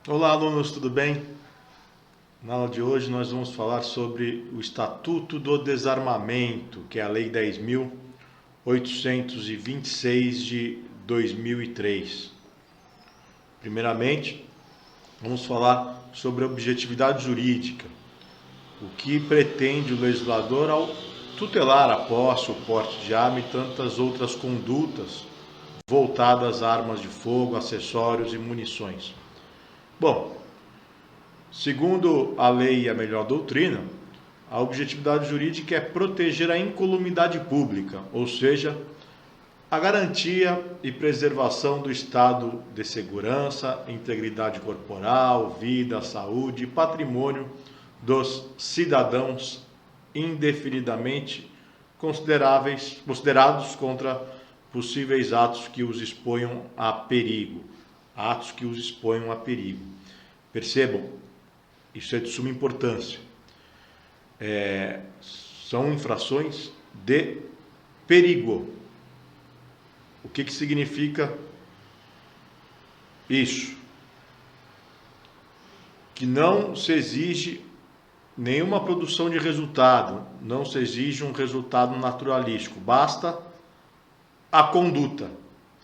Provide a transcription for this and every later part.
Olá, alunos, tudo bem? Na aula de hoje nós vamos falar sobre o Estatuto do Desarmamento, que é a Lei 10.826 de 2003. Primeiramente, vamos falar sobre a objetividade jurídica, o que pretende o legislador ao tutelar a posse, o porte de arma e tantas outras condutas voltadas a armas de fogo, acessórios e munições. Bom, segundo a lei e a melhor doutrina, a objetividade jurídica é proteger a incolumidade pública, ou seja, a garantia e preservação do estado de segurança, integridade corporal, vida, saúde e patrimônio dos cidadãos indefinidamente considerados contra possíveis atos que os exponham a perigo. Atos que os exponham a perigo. Percebam, isso é de suma importância. São infrações de perigo. O que significa isso? Que não se exige nenhuma produção de resultado, não se exige um resultado naturalístico, basta a conduta.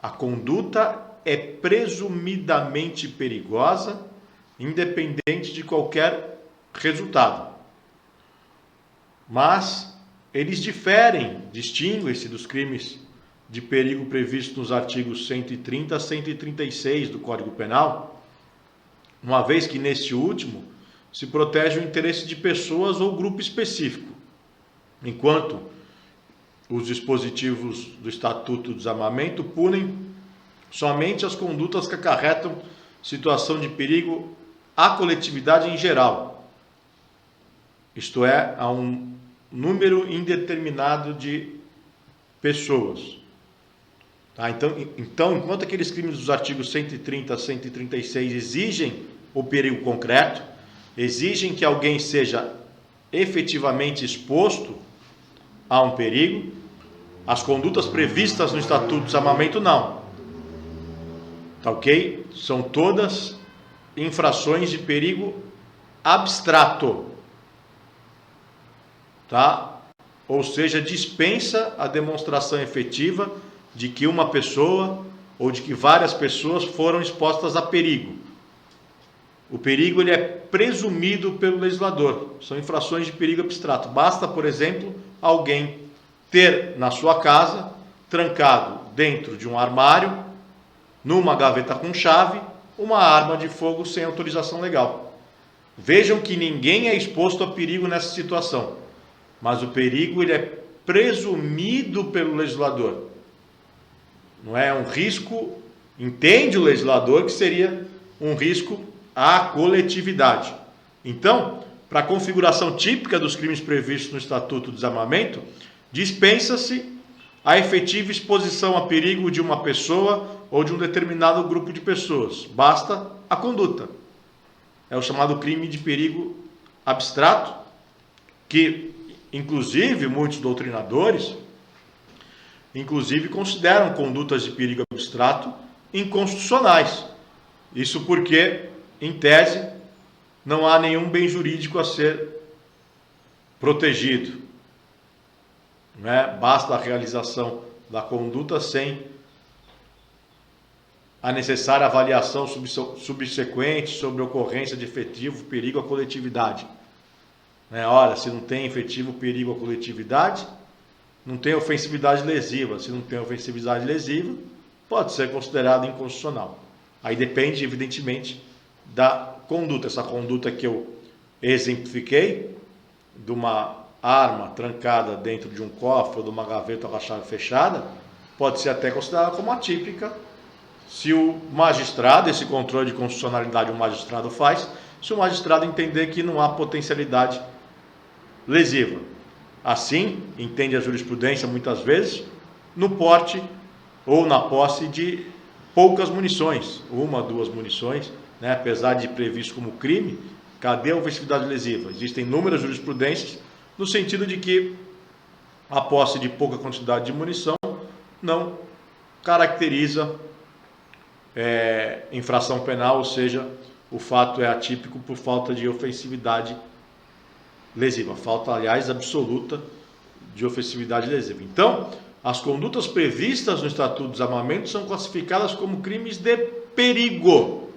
A conduta é presumidamente perigosa, independente de qualquer resultado. Mas eles distinguem-se dos crimes de perigo previstos nos artigos 130 a 136 do Código Penal, uma vez que neste último se protege o interesse de pessoas ou grupo específico, enquanto os dispositivos do Estatuto do Desarmamento punem somente as condutas que acarretam situação de perigo à coletividade em geral, isto é, a um número indeterminado de pessoas. Tá? Então, enquanto aqueles crimes dos artigos 130 a 136 exigem o perigo concreto, exigem que alguém seja efetivamente exposto a um perigo, as condutas previstas no Estatuto do Desarmamento não. Tá ok? São todas infrações de perigo abstrato. Tá? Ou seja, dispensa a demonstração efetiva de que uma pessoa ou de que várias pessoas foram expostas a perigo. O perigo ele é presumido pelo legislador. São infrações de perigo abstrato. Basta, por exemplo, alguém ter na sua casa, trancado dentro de um armário, numa gaveta com chave, uma arma de fogo sem autorização legal. Vejam que ninguém é exposto a perigo nessa situação, mas o perigo ele é presumido pelo legislador. Não é um risco, entende o legislador que seria um risco à coletividade. Então, para a configuração típica dos crimes previstos no Estatuto do Desarmamento, dispensa-se a efetiva exposição a perigo de uma pessoa ou de um determinado grupo de pessoas. Basta a conduta. É o chamado crime de perigo abstrato, que, inclusive, muitos doutrinadores, consideram condutas de perigo abstrato inconstitucionais. Isso porque, em tese, não há nenhum bem jurídico a ser protegido. Basta a realização da conduta sem a necessária avaliação subsequente sobre a ocorrência de efetivo perigo à coletividade. Olha, se não tem efetivo perigo à coletividade, não tem ofensividade lesiva. Se não tem ofensividade lesiva, pode ser considerado inconstitucional. Aí depende, evidentemente, da conduta. Essa conduta que eu exemplifiquei, de uma arma trancada dentro de um cofre ou de uma gaveta com a chave fechada, pode ser até considerada como atípica, se o magistrado, esse controle de constitucionalidade o magistrado faz, se o magistrado entender que não há potencialidade lesiva. Assim, entende a jurisprudência muitas vezes, no porte ou na posse de poucas munições, uma, duas munições, apesar de previsto como crime, cadê a ofensividade lesiva? Existem inúmeras jurisprudências no sentido de que a posse de pouca quantidade de munição não caracteriza infração penal, ou seja, o fato é atípico por falta de ofensividade lesiva. Falta, aliás, absoluta de ofensividade lesiva. Então, as condutas previstas no Estatuto do Desarmamento são classificadas como crimes de perigo,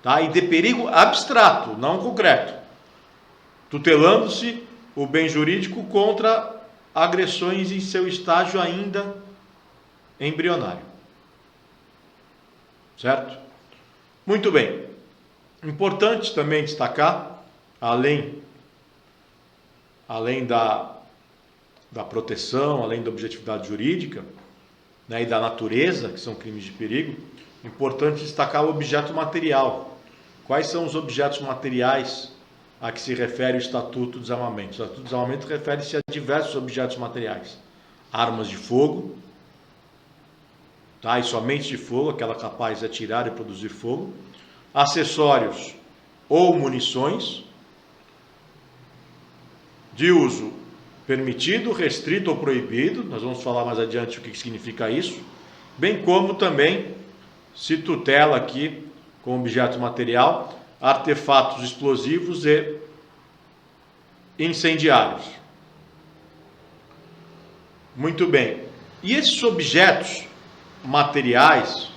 tá? E de perigo abstrato, não concreto, tutelando-se o bem jurídico contra agressões em seu estágio ainda embrionário. Certo? Muito bem. Importante também destacar, além da proteção, além da objetividade jurídica, né, e da natureza, que são crimes de perigo, importante destacar o objeto material. Quais são os objetos materiais a que se refere o Estatuto do Desarmamento? O Estatuto do Desarmamento refere-se a diversos objetos materiais. Armas de fogo, tá? E somente de fogo, aquela capaz de atirar e produzir fogo. Acessórios ou munições de uso permitido, restrito ou proibido. Nós vamos falar mais adiante o que significa isso. Bem como também se tutela aqui, como objeto material, artefatos explosivos e incendiários. Muito bem. E esses objetos materiais,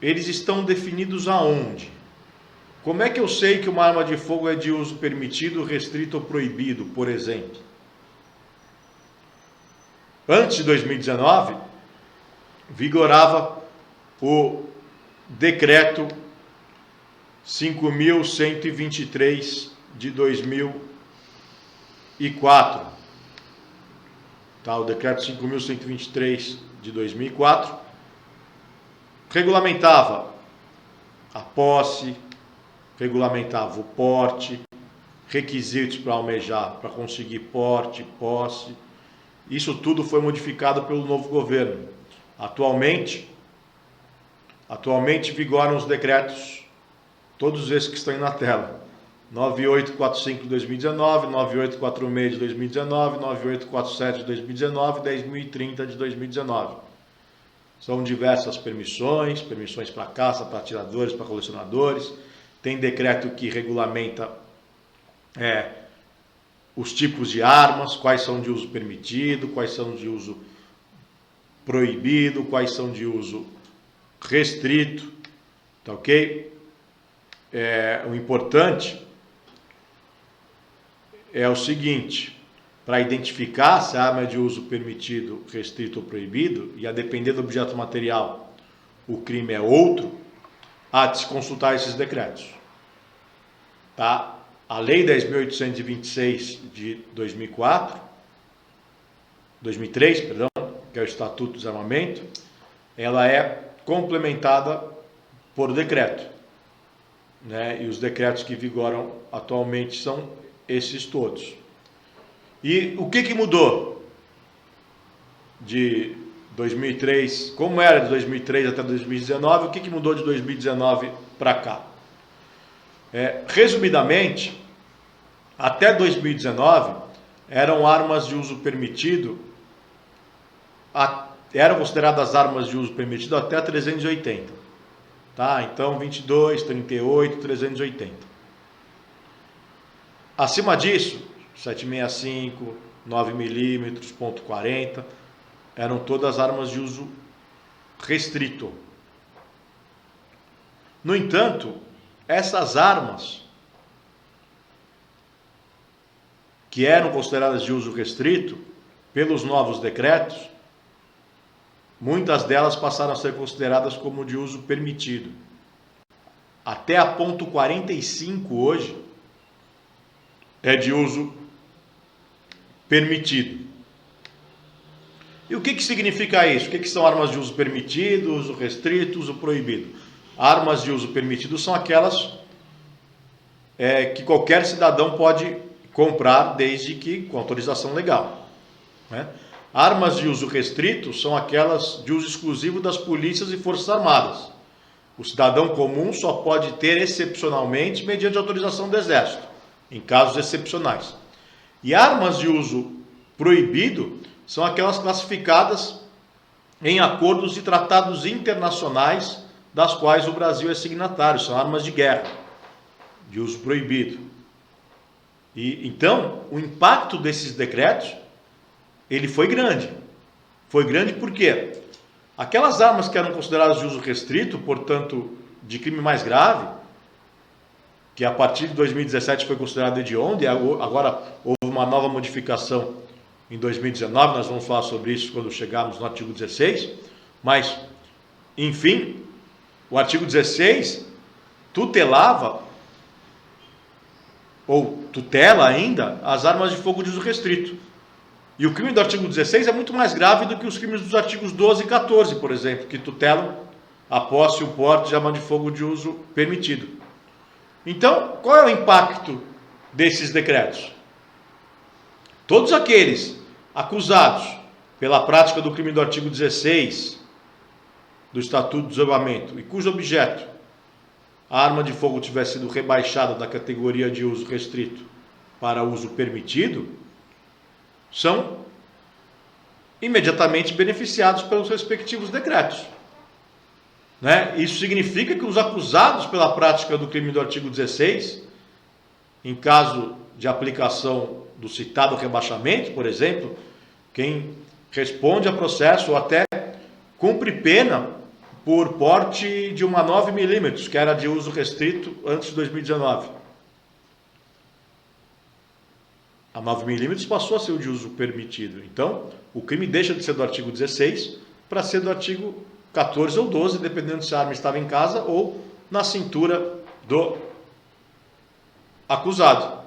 eles estão definidos aonde? Como é que eu sei que uma arma de fogo é de uso permitido, restrito ou proibido, por exemplo? Antes de 2019, vigorava o Decreto 5.123 de 2004. Tá, o Decreto 5.123 de 2004 regulamentava a posse, regulamentava o porte, requisitos para almejar, para conseguir porte, posse. Isso tudo foi modificado pelo novo governo. Atualmente vigoram os decretos, todos esses que estão aí na tela. 9845 de 2019, 9846 de 2019, 9847 de 2019 e 10.030 de 2019. São diversas permissões para caça, para atiradores, para colecionadores. Tem decreto que regulamenta os tipos de armas, quais são de uso permitido, quais são de uso proibido, quais são de uso restrito, tá ok? O importante é o seguinte: para identificar se a arma é de uso permitido, restrito ou proibido, e a depender do objeto material o crime é outro, há de se consultar esses decretos. Tá? A Lei 10.826 de 2003, que é o Estatuto do Desarmamento, ela é complementada por decreto, né? E os decretos que vigoram atualmente são esses todos. E o que mudou de 2003, como era de 2003 até 2019, o que mudou de 2019 para cá? Resumidamente, até 2019 eram armas de uso permitido, eram consideradas armas de uso permitido até 380, tá? Então 22, 38, 380. Acima disso, 765, 9mm, .40, eram todas armas de uso restrito. No entanto, essas armas que eram consideradas de uso restrito, pelos novos decretos, muitas delas passaram a ser consideradas como de uso permitido. Até a ponto 45 hoje é de uso permitido. E o que significa isso? O que são armas de uso permitido, uso restrito, uso proibido? Armas de uso permitido são aquelas que qualquer cidadão pode comprar desde que com autorização legal, né? Armas de uso restrito são aquelas de uso exclusivo das polícias e forças armadas. O cidadão comum só pode ter excepcionalmente mediante autorização do Exército, em casos excepcionais. E armas de uso proibido são aquelas classificadas em acordos e tratados internacionais das quais o Brasil é signatário, são armas de guerra, de uso proibido. E então, o impacto desses decretos, ele foi grande. Foi grande porque aquelas armas que eram consideradas de uso restrito, portanto, de crime mais grave, que a partir de 2017 foi considerado hediondo, e agora houve uma nova modificação em 2019, nós vamos falar sobre isso quando chegarmos no artigo 16, mas, enfim, o artigo 16 tutelava, ou tutela ainda, as armas de fogo de uso restrito. E o crime do artigo 16 é muito mais grave do que os crimes dos artigos 12 e 14, por exemplo, que tutelam a posse e o porte de arma de fogo de uso permitido. Então, qual é o impacto desses decretos? Todos aqueles acusados pela prática do crime do artigo 16 do Estatuto do Desarmamento e cujo objeto, a arma de fogo, tiver sido rebaixada da categoria de uso restrito para uso permitido, são imediatamente beneficiados pelos respectivos decretos. Isso significa que os acusados pela prática do crime do artigo 16, em caso de aplicação do citado rebaixamento, por exemplo, quem responde a processo ou até cumpre pena por porte de uma 9mm, que era de uso restrito antes de 2019. A 9mm passou a ser o de uso permitido. Então, o crime deixa de ser do artigo 16 para ser do artigo 14 ou 12, dependendo se a arma estava em casa ou na cintura do acusado.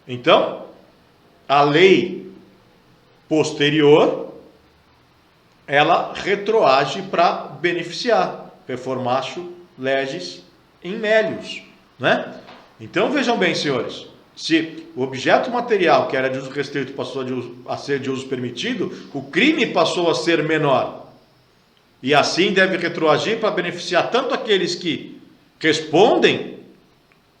Então, a lei posterior, ela retroage para beneficiar, reformatio legis in melius, Então, vejam bem, senhores, se o objeto material, que era de uso restrito, passou a ser de uso permitido, o crime passou a ser menor. E assim deve retroagir para beneficiar tanto aqueles que respondem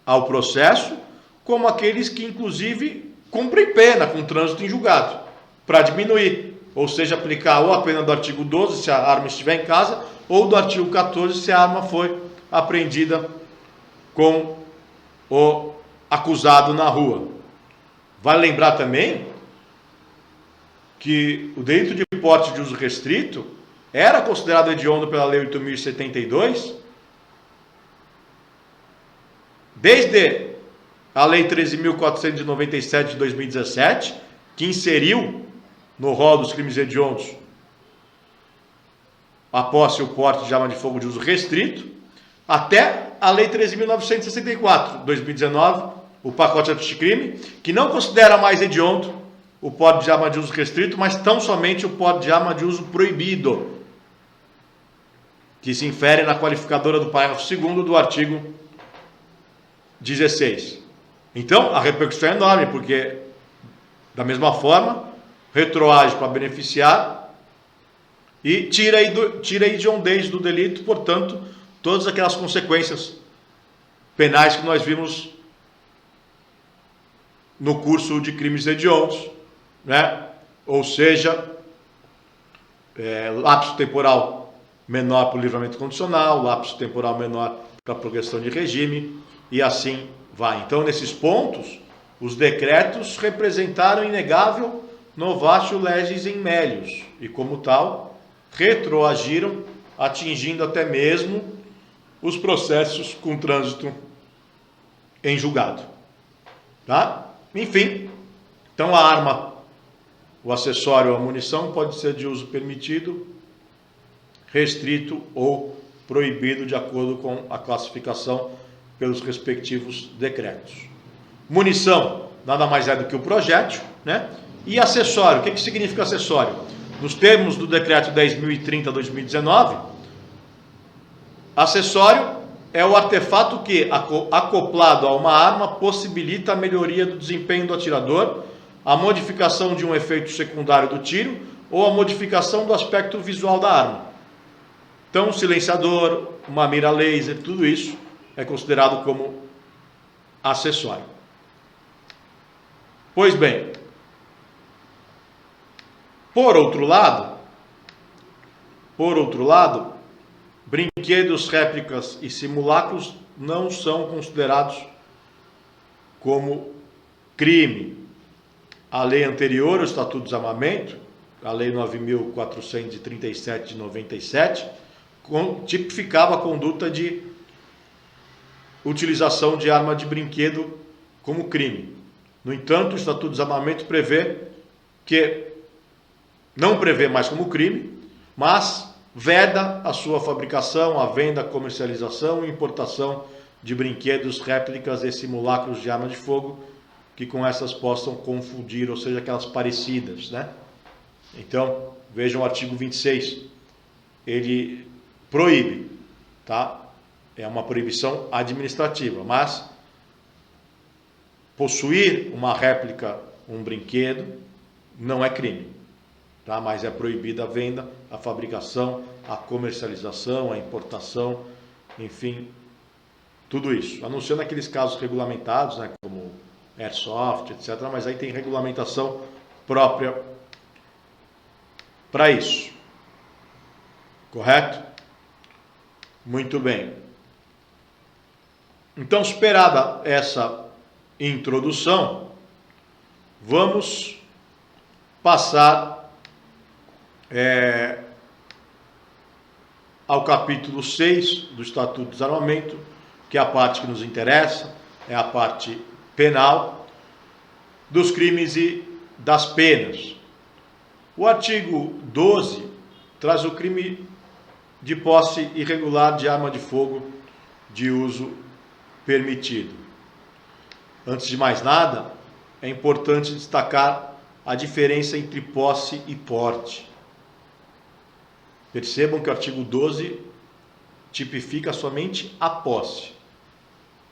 ao processo, como aqueles que, inclusive, cumprem pena com trânsito em julgado, para diminuir. Ou seja, aplicar ou a pena do artigo 12, se a arma estiver em casa, ou do artigo 14, se a arma foi apreendida com o acusado na rua. Vale lembrar também que o delito de porte de uso restrito era considerado hediondo pela Lei 8.072, desde a Lei 13.497 de 2017, que inseriu no rol dos crimes hediondos a posse e o porte de arma de fogo de uso restrito, até a Lei 13.964 de 2019, o pacote anticrime, que não considera mais hediondo o porte de arma de uso restrito, mas tão somente o porte de arma de uso proibido, que se infere na qualificadora do parágrafo 2º do artigo 16. Então, a repercussão é enorme, porque, da mesma forma, retroage para beneficiar e tira a hediondez do delito, portanto, todas aquelas consequências penais que nós vimos no curso de crimes hediondos, Ou seja, lapso temporal menor para o livramento condicional, lapso temporal menor para a progressão de regime, e assim vai. Então, nesses pontos, os decretos representaram inegável novatio legis in melius, e como tal, retroagiram, atingindo até mesmo os processos com trânsito em julgado. Enfim, então a arma, o acessório ou a munição pode ser de uso permitido, restrito ou proibido, de acordo com a classificação pelos respectivos decretos. Munição nada mais é do que o projétil, E acessório, o que significa acessório? Nos termos do decreto 10.030/2019, acessório é o artefato que, acoplado a uma arma, possibilita a melhoria do desempenho do atirador, a modificação de um efeito secundário do tiro ou a modificação do aspecto visual da arma. Então, um silenciador, uma mira laser, tudo isso é considerado como acessório. Pois bem, por outro lado, brinquedos, réplicas e simulacros não são considerados como crime. A lei anterior, o Estatuto do Desarmamento, a Lei 9.437 de 97, tipificava a conduta de utilização de arma de brinquedo como crime. No entanto, o Estatuto do Desarmamento não prevê mais como crime, mas veda a sua fabricação, a venda, a comercialização e importação de brinquedos, réplicas e simulacros de arma de fogo, que com essas possam confundir, ou seja, aquelas parecidas, né? Então, vejam o artigo 26, ele proíbe, tá? É uma proibição administrativa, mas possuir uma réplica, um brinquedo, não é crime, tá? Mas é proibida a venda, a fabricação, a comercialização, a importação, enfim, tudo isso. A não ser naqueles casos regulamentados, né, como airsoft, etc. Mas aí tem regulamentação própria para isso. Correto? Muito bem. Então, superada essa introdução, vamos passar ao capítulo 6 do Estatuto do Desarmamento, que é a parte que nos interessa, é a parte penal, dos crimes e das penas. O artigo 12 traz o crime de posse irregular de arma de fogo de uso permitido. Antes de mais nada, é importante destacar a diferença entre posse e porte. Percebam que o artigo 12 tipifica somente a posse.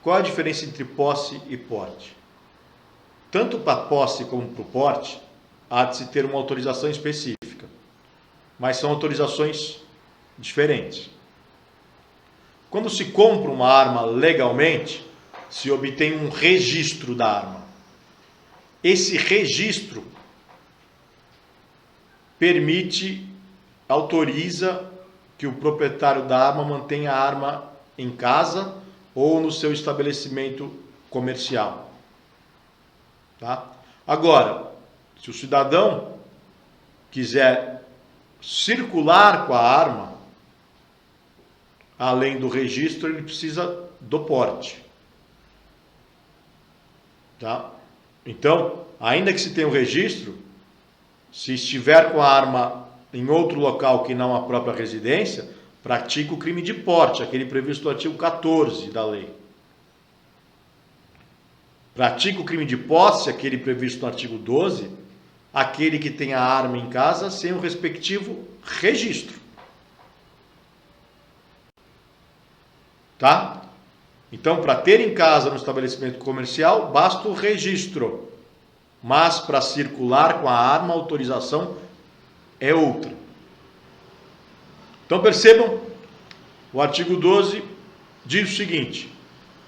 Qual a diferença entre posse e porte? Tanto para posse como para o porte, há de se ter uma autorização específica, mas são autorizações diferentes. Quando se compra uma arma legalmente, se obtém um registro da arma. Esse registro autoriza que o proprietário da arma mantenha a arma em casa ou no seu estabelecimento comercial. Tá? Agora, se o cidadão quiser circular com a arma, além do registro, ele precisa do porte. Tá? Então, ainda que se tenha um registro, se estiver com a arma em outro local que não a própria residência, pratica o crime de porte, aquele previsto no artigo 14 da lei. Pratica o crime de posse, aquele previsto no artigo 12, aquele que tem a arma em casa sem o respectivo registro. Tá? Então, para ter em casa no estabelecimento comercial, basta o registro. Mas para circular com a arma, a autorização é outra. Então percebam, o artigo 12 diz o seguinte: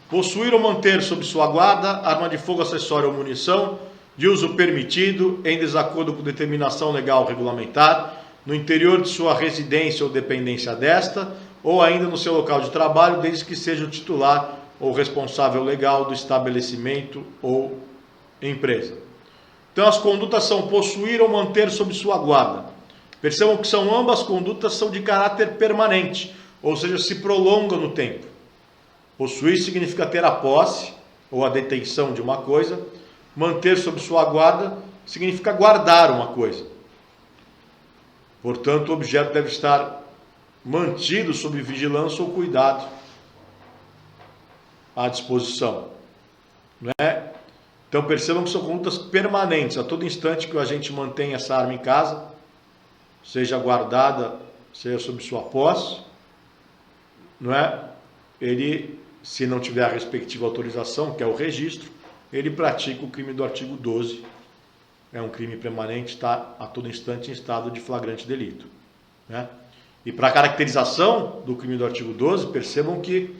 possuir ou manter sob sua guarda arma de fogo, acessório ou munição de uso permitido em desacordo com determinação legal regulamentar no interior de sua residência ou dependência desta, ou ainda no seu local de trabalho, desde que seja o titular ou responsável legal do estabelecimento ou empresa. Então as condutas são possuir ou manter sob sua guarda. Percebam que ambas condutas são de caráter permanente, ou seja, se prolongam no tempo. Possuir significa ter a posse ou a detenção de uma coisa. Manter sob sua guarda significa guardar uma coisa. Portanto, o objeto deve estar mantido sob vigilância ou cuidado à disposição. Não é? Então percebam que são condutas permanentes. A todo instante que o agente mantém essa arma em casa, seja guardada, seja sob sua posse, não é? Ele, se não tiver a respectiva autorização, que é o registro, ele pratica o crime do artigo 12. É um crime permanente, está a todo instante em estado de flagrante delito. Né? E para a caracterização do crime do artigo 12, percebam que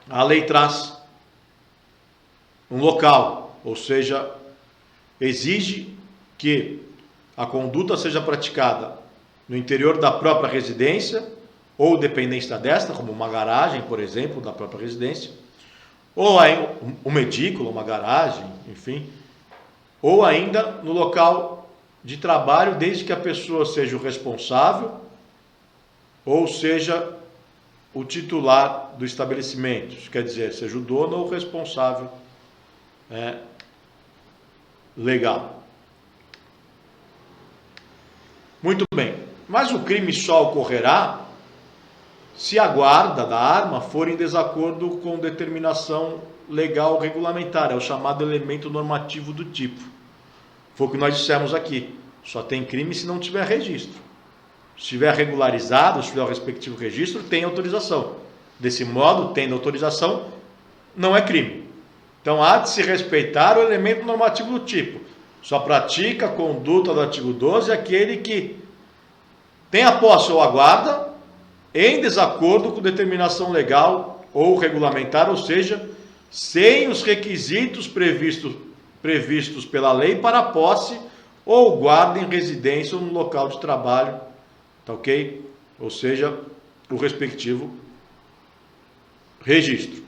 a lei traz um local, ou seja, exige que a conduta seja praticada no interior da própria residência ou dependência desta, como uma garagem, por exemplo, da própria residência, ou aí uma edícula, uma garagem, enfim, ou ainda no local de trabalho, desde que a pessoa seja o responsável ou seja o titular do estabelecimento, isso quer dizer, seja o dono ou o responsável legal. Muito bem, mas o crime só ocorrerá se a guarda da arma for em desacordo com determinação legal regulamentar, é o chamado elemento normativo do tipo. Foi o que nós dissemos aqui, só tem crime se não tiver registro. Se estiver regularizado, se tiver o respectivo registro, tem autorização. Desse modo, tendo autorização, não é crime. Então, há de se respeitar o elemento normativo do tipo. Só pratica a conduta do artigo 12 aquele que tem a posse ou a guarda em desacordo com determinação legal ou regulamentar, ou seja, sem os requisitos previstos pela lei para a posse ou guarda em residência ou no local de trabalho, tá ok? Ou seja, o respectivo registro.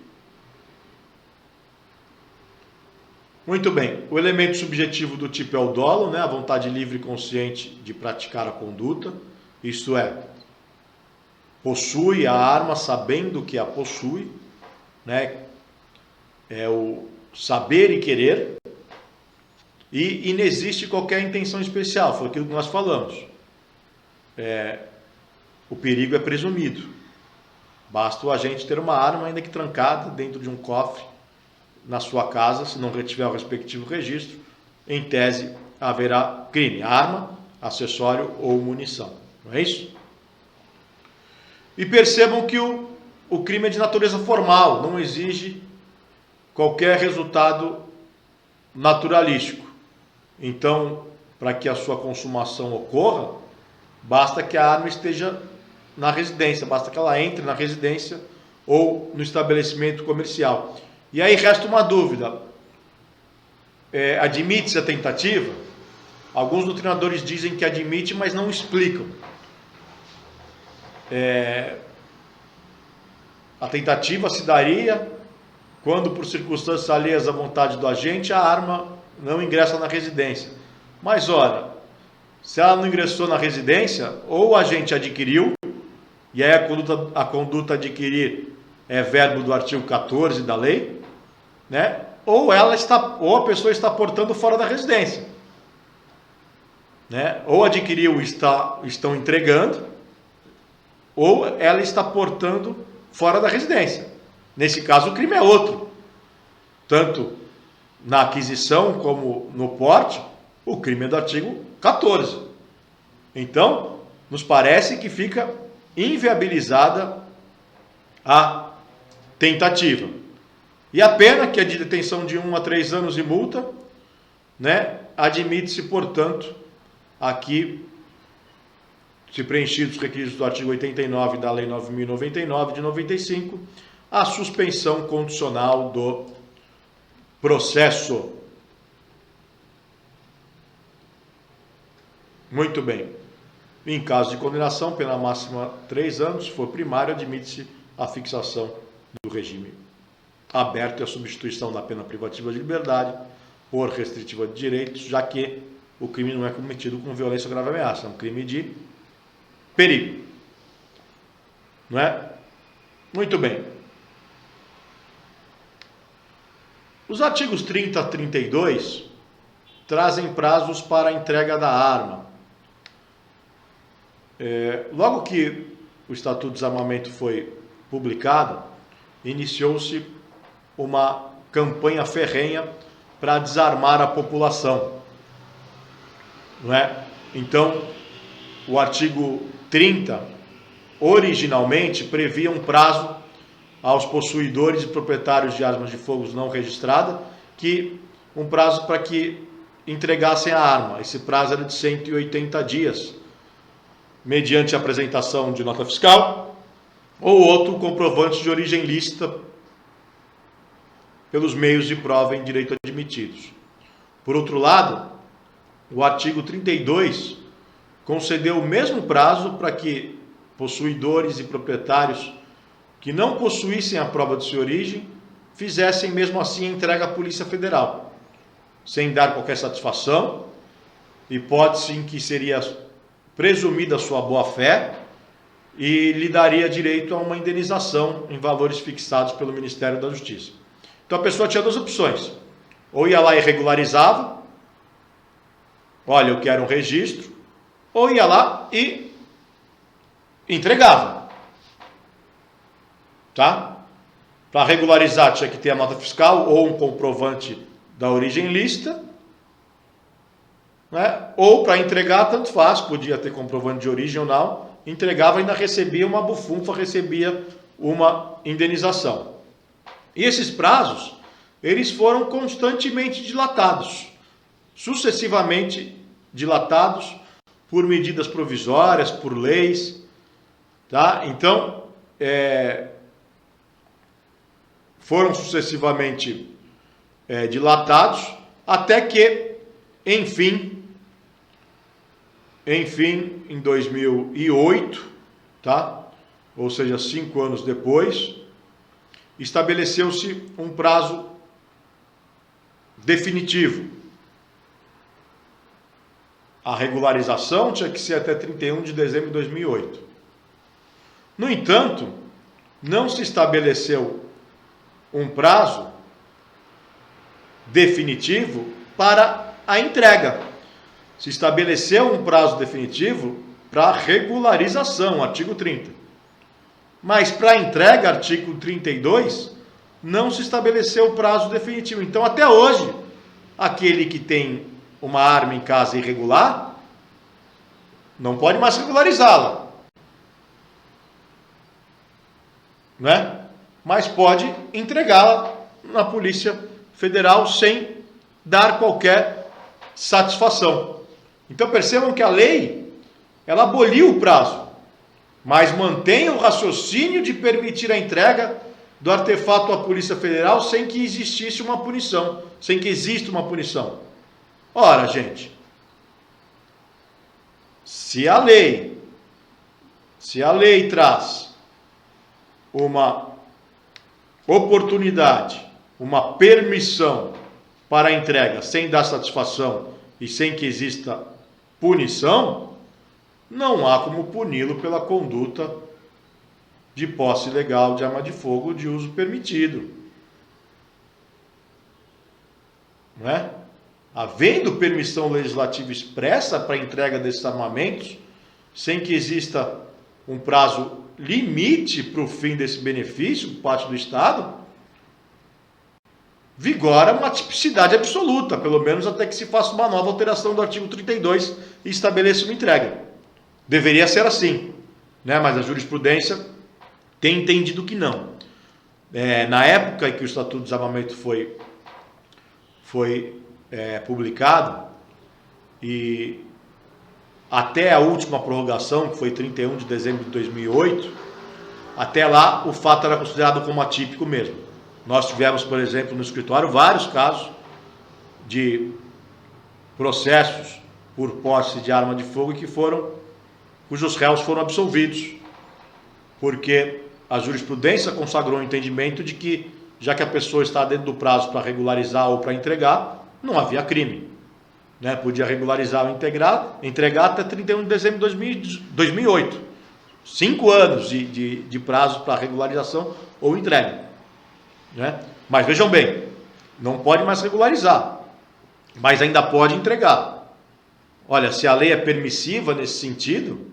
Muito bem, o elemento subjetivo do tipo é o dolo, né? A vontade livre e consciente de praticar a conduta, isto é, possui a arma sabendo que a possui, né? É o saber e querer, e inexiste qualquer intenção especial, foi aquilo que nós falamos. O perigo é presumido, basta o agente ter uma arma, ainda que trancada dentro de um cofre na sua casa, se não tiver o respectivo registro, em tese haverá crime, arma, acessório ou munição, não é isso? E percebam que o crime é de natureza formal, não exige qualquer resultado naturalístico. Então, para que a sua consumação ocorra, basta que a arma esteja na residência, basta que ela entre na residência ou no estabelecimento comercial. E aí resta uma dúvida, admite-se a tentativa? Alguns doutrinadores dizem que admite, mas não explicam. A tentativa se daria quando, por circunstâncias alheias à vontade do agente, a arma não ingressa na residência. Mas, ora, se ela não ingressou na residência, ou o agente adquiriu, e aí a conduta adquirir é verbo do artigo 14 da lei, né? Ou a pessoa está portando fora da residência, né? Ou adquiriu estão entregando, ou ela está portando fora da residência. Nesse caso, o crime é outro. Tanto na aquisição como no porte, o crime é do artigo 14. Então, nos parece que fica inviabilizada a tentativa. E a pena, que é de detenção de 1 a 3 anos e multa, né? Admite-se, portanto, aqui, se preenchidos os requisitos do artigo 89 da Lei 9.099 de 95, a suspensão condicional do processo. Muito bem. Em caso de condenação, pena máxima 3 anos, se for primário, admite-se a fixação do regime aberto e a substituição da pena privativa de liberdade por restritiva de direitos, já que o crime não é cometido com violência ou grave ameaça, é um crime de perigo. Não é? Muito bem. Os artigos 30 a 32 trazem prazos para a entrega da arma. Logo que o Estatuto de Desarmamento foi publicado, iniciou-se uma campanha ferrenha para desarmar a população, não é? Então, o artigo 30 originalmente previa um prazo aos possuidores e proprietários de armas de fogo não registradas, um prazo para que entregassem a arma. Esse prazo era de 180 dias, mediante a apresentação de nota fiscal ou outro comprovante de origem lícita pelos meios de prova em direito admitidos. Por outro lado, o artigo 32 concedeu o mesmo prazo para que possuidores e proprietários que não possuíssem a prova de sua origem fizessem mesmo assim a entrega à Polícia Federal, sem dar qualquer satisfação, hipótese em que seria presumida a sua boa-fé e lhe daria direito a uma indenização em valores fixados pelo Ministério da Justiça. Então a pessoa tinha duas opções: ou ia lá e regularizava, olha, eu quero um registro, ou ia lá e entregava, tá? Para regularizar tinha que ter a nota fiscal ou um comprovante da origem lícita, né? Ou para entregar, tanto faz, podia ter comprovante de origem ou não, entregava, ainda recebia uma bufunfa, recebia uma indenização. E esses prazos, eles foram constantemente dilatados, sucessivamente dilatados por medidas provisórias, por leis, tá? Então, foram sucessivamente dilatados, até que, enfim, em 2008, tá? Ou seja, 5 anos depois, estabeleceu-se um prazo definitivo. A regularização tinha que ser até 31 de dezembro de 2008. No entanto, não se estabeleceu um prazo definitivo para a entrega. Se estabeleceu um prazo definitivo para regularização, artigo 30. Mas para a entrega, artigo 32, não se estabeleceu o prazo definitivo. Então, até hoje, aquele que tem uma arma em casa irregular não pode mais regularizá-la, né? Mas pode entregá-la na Polícia Federal sem dar qualquer satisfação. Então percebam que a lei, ela aboliu o prazo, mas mantém o raciocínio de permitir a entrega do artefato à Polícia Federal sem que existisse uma punição, sem que exista uma punição. Ora, gente, se a lei traz uma oportunidade, uma permissão para a entrega sem dar satisfação e sem que exista punição, não há como puni-lo pela conduta de posse ilegal de arma de fogo de uso permitido, não é? Havendo permissão legislativa expressa para a entrega desses armamentos, sem que exista um prazo limite para o fim desse benefício por parte do Estado, vigora uma tipicidade absoluta, pelo menos até que se faça uma nova alteração do artigo 32 e estabeleça uma entrega. Deveria ser assim, né? Mas a jurisprudência tem entendido que não. Na época em que o Estatuto do Desarmamento foi publicado, e até a última prorrogação, que foi 31 de dezembro de 2008, até lá o fato era considerado como atípico mesmo. Nós tivemos, por exemplo, no escritório, vários casos de processos por posse de arma de fogo cujos réus foram absolvidos, porque a jurisprudência consagrou o entendimento de que, já que a pessoa está dentro do prazo para regularizar ou para entregar, não havia crime, né? Podia regularizar ou entregar até 31 de dezembro de 2008. 5 anos de prazo para regularização ou entrega, né? Mas vejam bem, não pode mais regularizar, mas ainda pode entregar. Olha, se a lei é permissiva nesse sentido,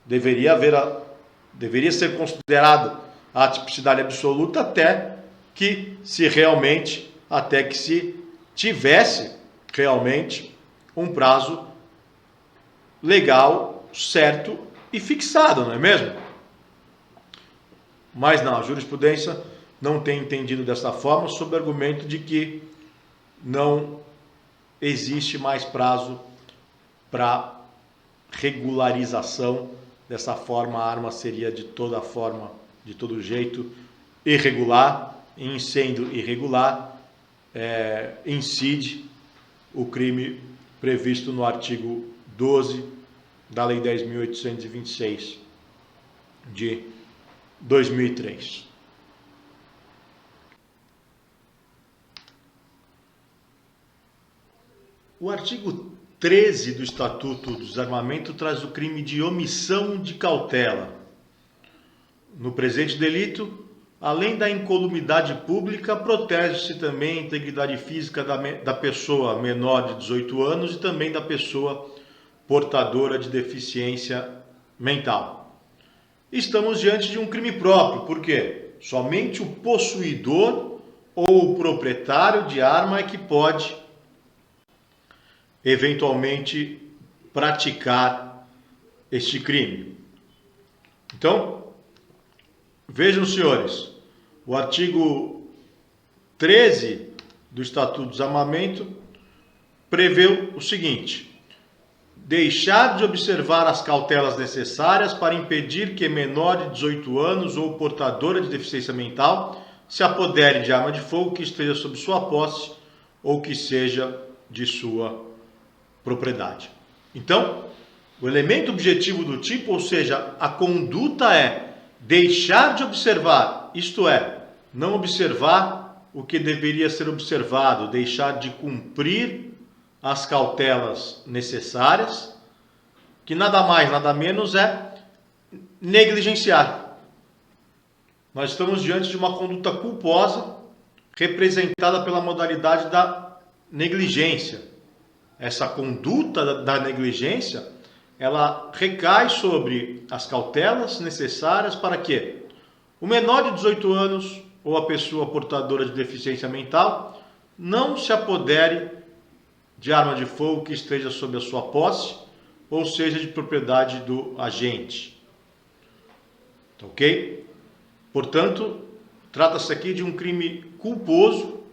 deveria ser considerado a tipicidade absoluta até que se tivesse realmente um prazo legal, certo e fixado, não é mesmo? Mas não, a jurisprudência não tem entendido dessa forma, sob o argumento de que não existe mais prazo para regularização. Dessa forma, a arma seria de toda forma, de todo jeito, irregular, e em sendo irregular, incide o crime previsto no artigo 12 da Lei 10.826 de 2003. O artigo 13 do Estatuto do Desarmamento traz o crime de omissão de cautela. No presente delito, além da incolumidade pública, protege-se também a integridade física da pessoa menor de 18 anos e também da pessoa portadora de deficiência mental. Estamos diante de um crime próprio, porque somente o possuidor ou o proprietário de arma é que pode eventualmente praticar este crime. Então, vejam, senhores, o artigo 13 do Estatuto do Desarmamento prevê o seguinte: deixar de observar as cautelas necessárias para impedir que menor de 18 anos ou portadora de deficiência mental se apodere de arma de fogo que esteja sob sua posse ou que seja de sua propriedade. Então, o elemento objetivo do tipo, ou seja, a conduta é deixar de observar, isto é, não observar o que deveria ser observado, deixar de cumprir as cautelas necessárias, que nada mais, nada menos é negligenciar. Nós estamos diante de uma conduta culposa representada pela modalidade da negligência. Essa conduta da negligência, ela recai sobre as cautelas necessárias para que o menor de 18 anos ou a pessoa portadora de deficiência mental não se apodere de arma de fogo que esteja sob a sua posse ou seja de propriedade do agente. Ok? Portanto, trata-se aqui de um crime culposo,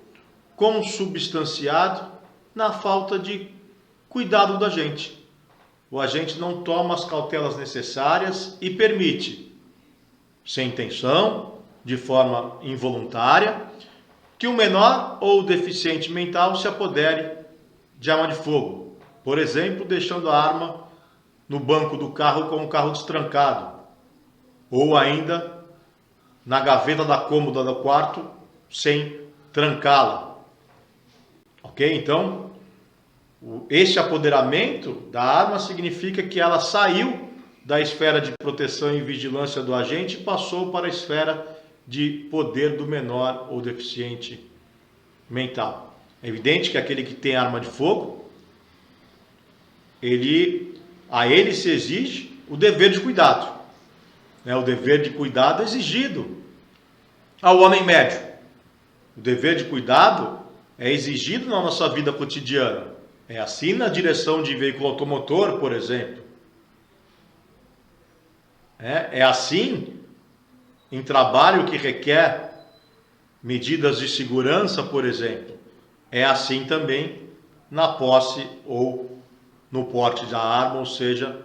consubstanciado na falta de cuidado do agente. O agente não toma as cautelas necessárias e permite, sem intenção, de forma involuntária, que o menor ou deficiente mental se apodere de arma de fogo. Por exemplo, deixando a arma no banco do carro com o carro destrancado, ou ainda na gaveta da cômoda do quarto sem trancá-la. Ok? Então, este apoderamento da arma significa que ela saiu da esfera de proteção e vigilância do agente e passou para a esfera de poder do menor ou deficiente mental. É evidente que aquele que tem arma de fogo, a ele se exige o dever de cuidado. O dever de cuidado é exigido ao homem médio. O dever de cuidado é exigido na nossa vida cotidiana. É assim na direção de veículo automotor, por exemplo. É assim em trabalho que requer medidas de segurança, por exemplo. É assim também na posse ou no porte da arma, ou seja,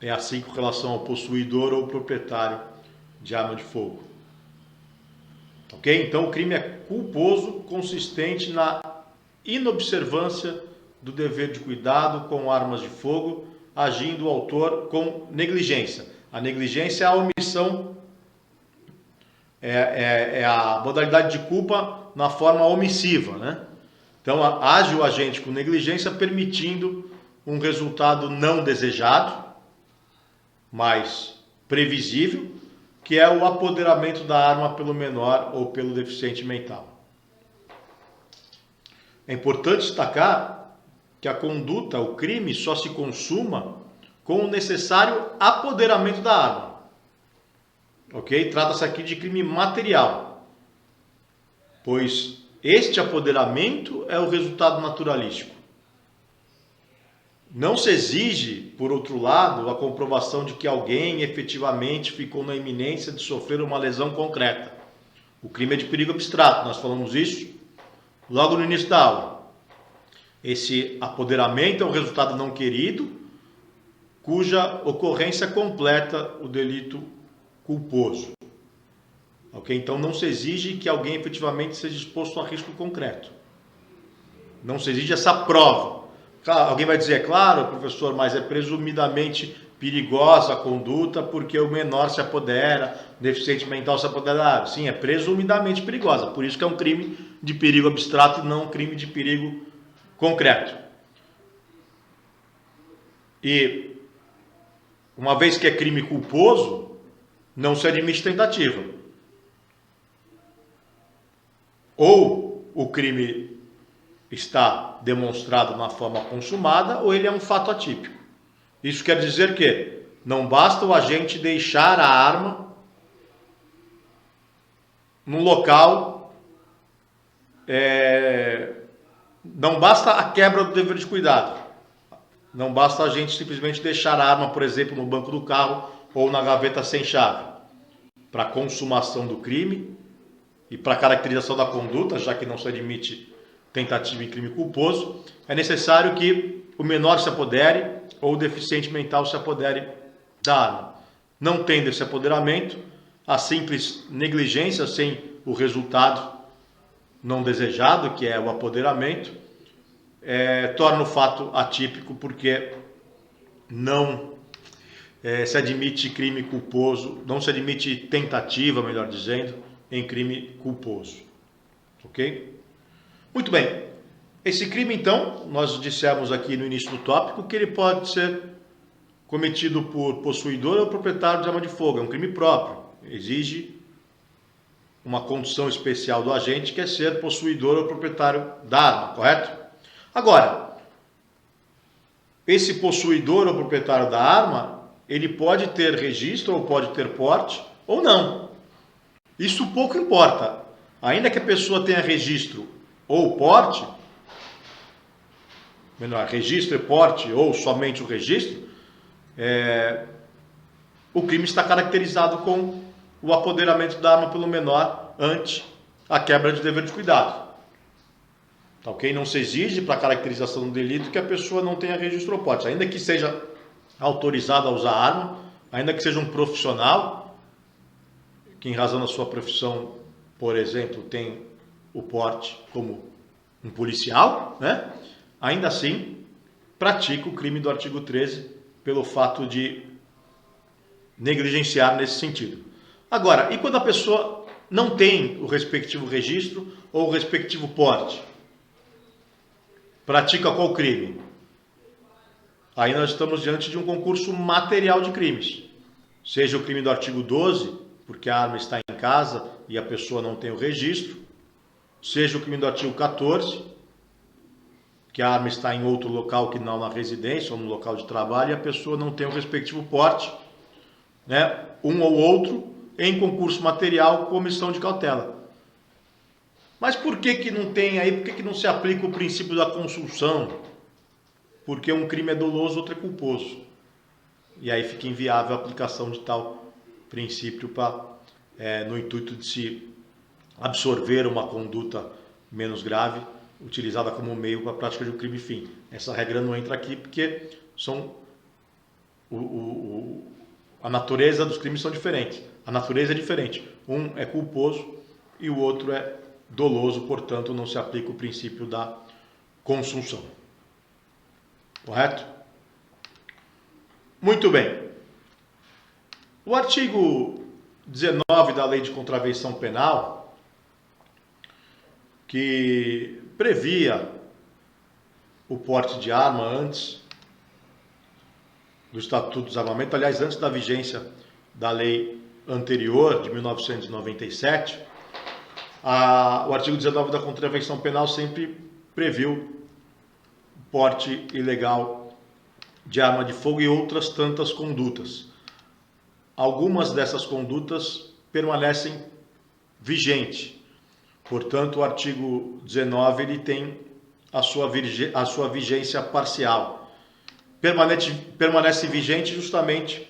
é assim com relação ao possuidor ou proprietário de arma de fogo. Ok? Então o crime é culposo, consistente na inobservância do dever de cuidado com armas de fogo, agindo o autor com negligência. A negligência é a omissão, é a modalidade de culpa na forma omissiva, né? Então age o agente com negligência, permitindo um resultado não desejado, mas previsível, que é o apoderamento da arma pelo menor ou pelo deficiente mental. É importante destacar que a conduta, o crime, só se consuma com o necessário apoderamento da arma. Ok? Trata-se aqui de crime material, pois este apoderamento é o resultado naturalístico. Não se exige, por outro lado, a comprovação de que alguém efetivamente ficou na iminência de sofrer uma lesão concreta. O crime é de perigo abstrato, nós falamos isso logo no início da aula. Esse apoderamento é o resultado não querido, cuja ocorrência completa o delito culposo. Ok? Então não se exige que alguém efetivamente seja exposto a risco concreto. Não se exige essa prova, Alguém vai dizer, é claro, professor, mas é presumidamente perigosa a conduta porque o menor se apodera, o deficiente mental se apodera. Sim, é presumidamente perigosa, por isso que é um crime de perigo abstrato e não um crime de perigo concreto. E uma vez que é crime culposo, não se admite tentativa. Ou o crime está demonstrado na forma consumada, ou ele é um fato atípico. Isso quer dizer que não basta o agente deixar a arma no local, não basta a quebra do dever de cuidado. Não basta a gente simplesmente deixar a arma, por exemplo, no banco do carro ou na gaveta sem chave. Para a consumação do crime e para a caracterização da conduta, já que não se admite tentativa em crime culposo, é necessário que o menor se apodere ou o deficiente mental se apodere da arma. Não tendo esse apoderamento, a simples negligência sem o resultado não desejado, que é o apoderamento, torna o fato atípico porque não se admite crime culposo, não se admite tentativa, melhor dizendo, em crime culposo. Ok? Muito bem. Esse crime, então, nós dissemos aqui no início do tópico que ele pode ser cometido por possuidor ou proprietário de arma de fogo. É um crime próprio. Exige uma condição especial do agente, que é ser possuidor ou proprietário da arma, correto? Agora, esse possuidor ou proprietário da arma, ele pode ter registro ou pode ter porte ou não. Isso pouco importa. Ainda que a pessoa tenha registro ou porte, menor, registro e porte ou somente o registro, o crime está caracterizado com o apoderamento da arma pelo menor ante a quebra de dever de cuidado. Tá, ok? Não se exige para a caracterização do delito que a pessoa não tenha registro ou porte. Ainda que seja autorizado a usar arma, ainda que seja um profissional, que em razão da sua profissão, por exemplo, tem o porte como um policial, né? Ainda assim, pratica o crime do artigo 13 pelo fato de negligenciar nesse sentido. Agora, e quando a pessoa não tem o respectivo registro ou o respectivo porte? Pratica qual crime? Aí nós estamos diante de um concurso material de crimes. Seja o crime do artigo 12, porque a arma está em casa e a pessoa não tem o registro. Seja o crime do artigo 14, que a arma está em outro local que não na residência ou no local de trabalho e a pessoa não tem o respectivo porte, né? Um ou outro em concurso material com omissão de cautela. Mas por que não tem aí, por que não se aplica o princípio da consunção? Porque um crime é doloso, outro é culposo. E aí fica inviável a aplicação de tal princípio no intuito de se absorver uma conduta menos grave, utilizada como meio para a prática de um crime fim. Essa regra não entra aqui porque a natureza dos crimes são diferentes. A natureza é diferente. Um é culposo e o outro é doloso, portanto não se aplica o princípio da consunção. Correto? Muito bem. O artigo 19 da Lei de Contravenção Penal, que previa o porte de arma antes do Estatuto do Desarmamento, aliás, antes da vigência da lei anterior, de 1997, o artigo 19 da Contravenção Penal sempre previu porte ilegal de arma de fogo e outras tantas condutas. Algumas dessas condutas permanecem vigentes. Portanto, o artigo 19 ele tem a sua vigência parcial. Permanece vigente justamente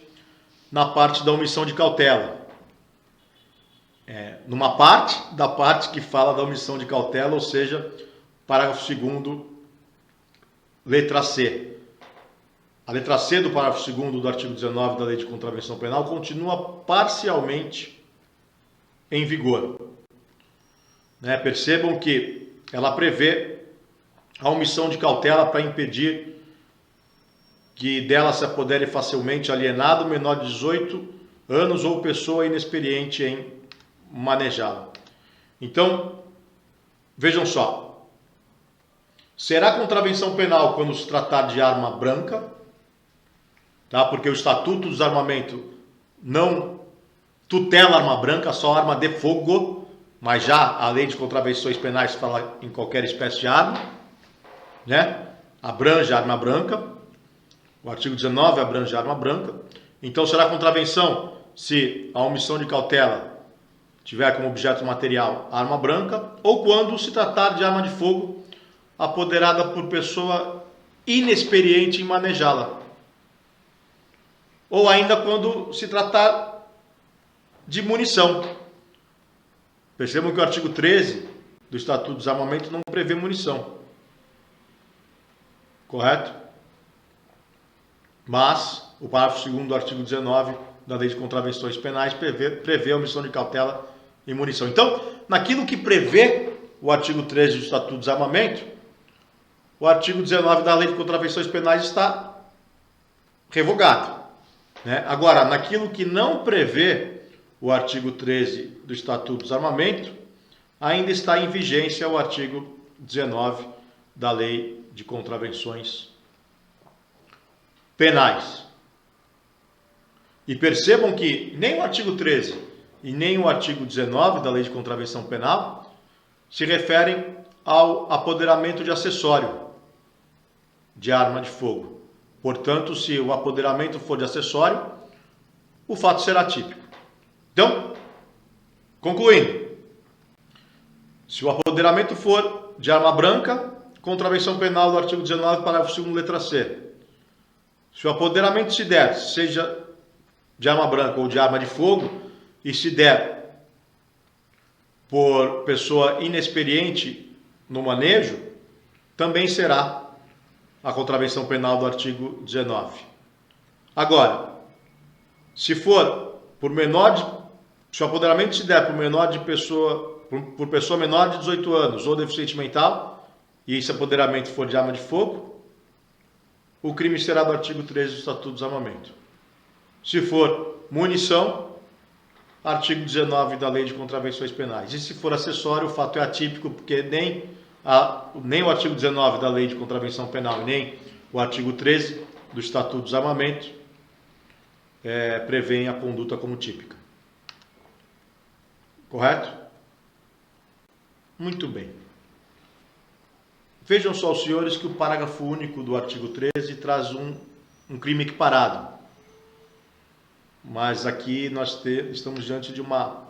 na parte da omissão de cautela. Numa parte da parte que fala da omissão de cautela, ou seja, parágrafo 2º, letra C. A letra C do parágrafo 2º do artigo 19 da Lei de Contravenção Penal continua parcialmente em vigor. Percebam que ela prevê a omissão de cautela para impedir que dela se apodere facilmente alienado, menor de 18 anos ou pessoa inexperiente em manejá-la. Então, vejam só, será contravenção penal quando se tratar de arma branca, tá? Porque o Estatuto do Desarmamento não tutela arma branca, só arma de fogo, mas já a lei de contravenções penais fala em qualquer espécie de arma, né? Abrange a arma branca, o artigo 19 abrange a arma branca. Então será contravenção se a omissão de cautela tiver como objeto material arma branca, ou quando se tratar de arma de fogo apoderada por pessoa inexperiente em manejá-la, ou ainda quando se tratar de munição. Percebam que o artigo 13 do Estatuto do Desarmamento não prevê munição, correto? Mas o parágrafo 2º do artigo 19 da Lei de Contravenções Penais prevê a omissão de cautela em munição. Então, naquilo que prevê o artigo 13 do Estatuto do Desarmamento, o artigo 19 da Lei de Contravenções Penais está revogado, né? Agora, naquilo que não prevê o artigo 13 do Estatuto do Desarmamento, ainda está em vigência o artigo 19 da Lei de Contravenções Penais. E percebam que nem o artigo 13 e nem o artigo 19 da Lei de Contravenção Penal se referem ao apoderamento de acessório de arma de fogo. Portanto, se o apoderamento for de acessório, o fato será típico. Então, concluindo, se o apoderamento for de arma branca, contravenção penal do artigo 19, parágrafo 2º, letra C. Se o apoderamento se der, seja de arma branca ou de arma de fogo, e se der por pessoa inexperiente no manejo, também será a contravenção penal do artigo 19. Agora, se for por menor de, se o apoderamento se der por pessoa menor de 18 anos ou deficiente mental, e esse apoderamento for de arma de fogo, o crime será do artigo 13 do Estatuto do Desarmamento. Se for munição, artigo 19 da Lei de Contravenções Penais. E se for acessório, o fato é atípico, porque nem o artigo 19 da Lei de Contravenção Penal, nem o artigo 13 do Estatuto do Desarmamento prevêem a conduta como típica. Correto? Muito bem. Vejam só, os senhores, que o parágrafo único do artigo 13 traz um crime equiparado. Mas aqui nós estamos diante de uma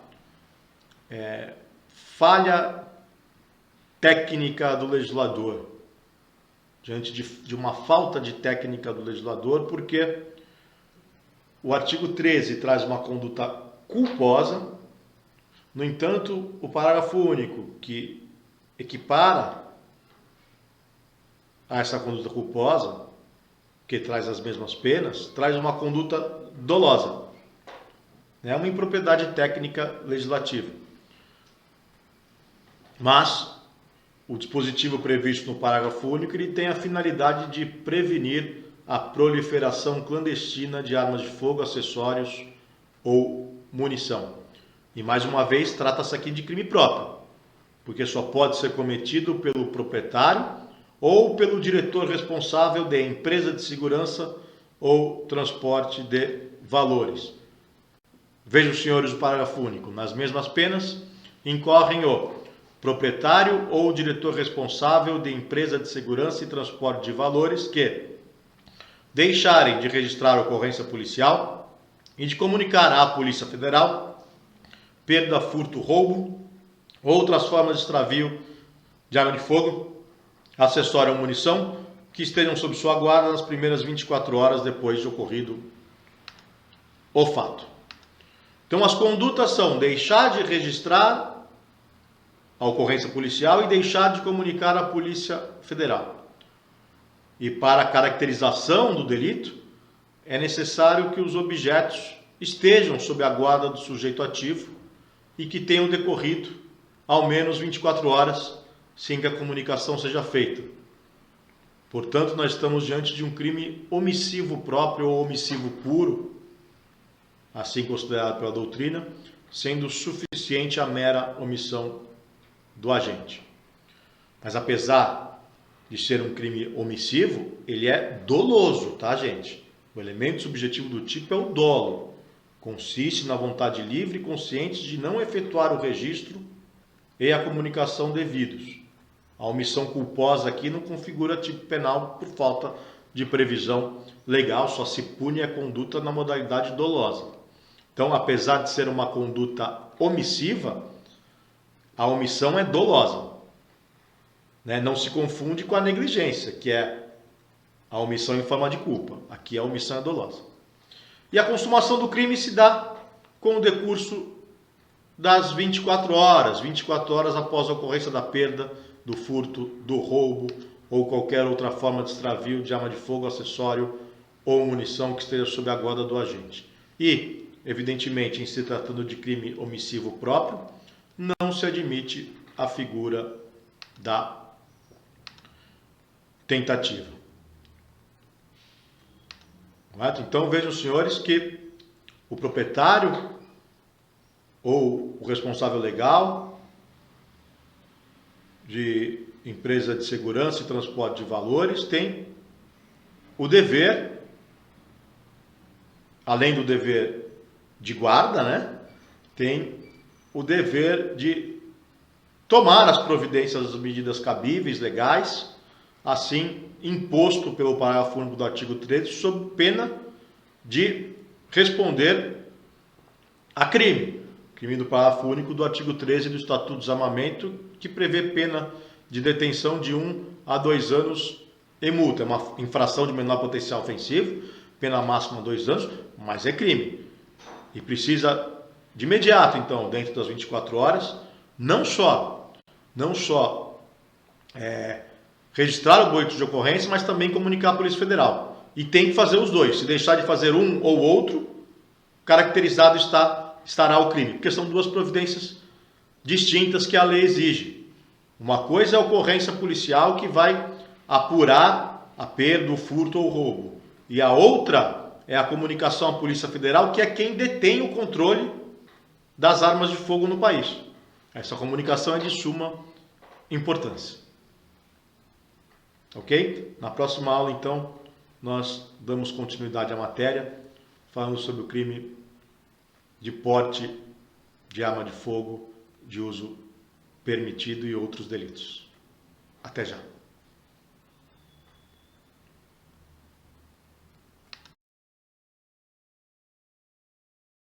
falha técnica do legislador, diante de uma falta de técnica do legislador, porque o artigo 13 traz uma conduta culposa. No entanto, o parágrafo único que equipara a essa conduta culposa, que traz as mesmas penas, traz uma conduta dolosa. É uma impropriedade técnica legislativa. Mas o dispositivo previsto no parágrafo único, ele tem a finalidade de prevenir a proliferação clandestina de armas de fogo, acessórios ou munição. E mais uma vez, trata-se aqui de crime próprio, porque só pode ser cometido pelo proprietário ou pelo diretor responsável de empresa de segurança ou transporte de valores. Vejam, senhores, o parágrafo único. Nas mesmas penas, incorrem o proprietário ou o diretor responsável de empresa de segurança e transporte de valores que deixarem de registrar a ocorrência policial e de comunicar à Polícia Federal perda, furto, roubo ou outras formas de extravio de arma de fogo, acessório ou munição que estejam sob sua guarda nas primeiras 24 horas depois de ocorrido o fato. Então, as condutas são deixar de registrar a ocorrência policial e deixar de comunicar à Polícia Federal. E para a caracterização do delito, é necessário que os objetos estejam sob a guarda do sujeito ativo e que tenham decorrido ao menos 24 horas sem que a comunicação seja feita. Portanto, nós estamos diante de um crime omissivo próprio ou omissivo puro, assim considerado pela doutrina, sendo suficiente a mera omissão do agente. Mas apesar de ser um crime omissivo, ele é doloso, tá, gente? O elemento subjetivo do tipo é o dolo. Consiste na vontade livre e consciente de não efetuar o registro e a comunicação devidos. A omissão culposa aqui não configura tipo penal por falta de previsão legal, só se pune a conduta na modalidade dolosa. Então, apesar de ser uma conduta omissiva, a omissão é dolosa. Não se confunde com a negligência, que é a omissão em forma de culpa. Aqui a omissão é dolosa. E a consumação do crime se dá com o decurso das 24 horas após a ocorrência da perda, do furto, do roubo ou qualquer outra forma de extravio de arma de fogo, acessório ou munição que esteja sob a guarda do agente. E, evidentemente, em se tratando de crime omissivo próprio, não se admite a figura da tentativa. Correto? Então vejam, senhores, que o proprietário ou o responsável legal de empresa de segurança e transporte de valores tem o dever, além do dever de guarda, tem o dever de tomar as providências, as medidas cabíveis, legais, assim imposto pelo parágrafo único do artigo 13, sob pena de responder a crime. Crime do parágrafo único do artigo 13 do Estatuto do Desarmamento, que prevê pena de detenção de 1 a 2 anos e multa. É uma infração de menor potencial ofensivo, pena máxima 2 anos, mas é crime. E precisa de imediato, então, dentro das 24 horas, não só registrar o boletim de ocorrência, mas também comunicar à Polícia Federal. E tem que fazer os dois. Se deixar de fazer um ou outro, caracterizado estará o crime. Porque são duas providências distintas que a lei exige. Uma coisa é a ocorrência policial que vai apurar a perda, o furto ou o roubo. E a outra é a comunicação à Polícia Federal, que é quem detém o controle das armas de fogo no país. Essa comunicação é de suma importância. Ok? Na próxima aula, então, nós damos continuidade à matéria, falando sobre o crime de porte de arma de fogo de uso permitido e outros delitos. Até já.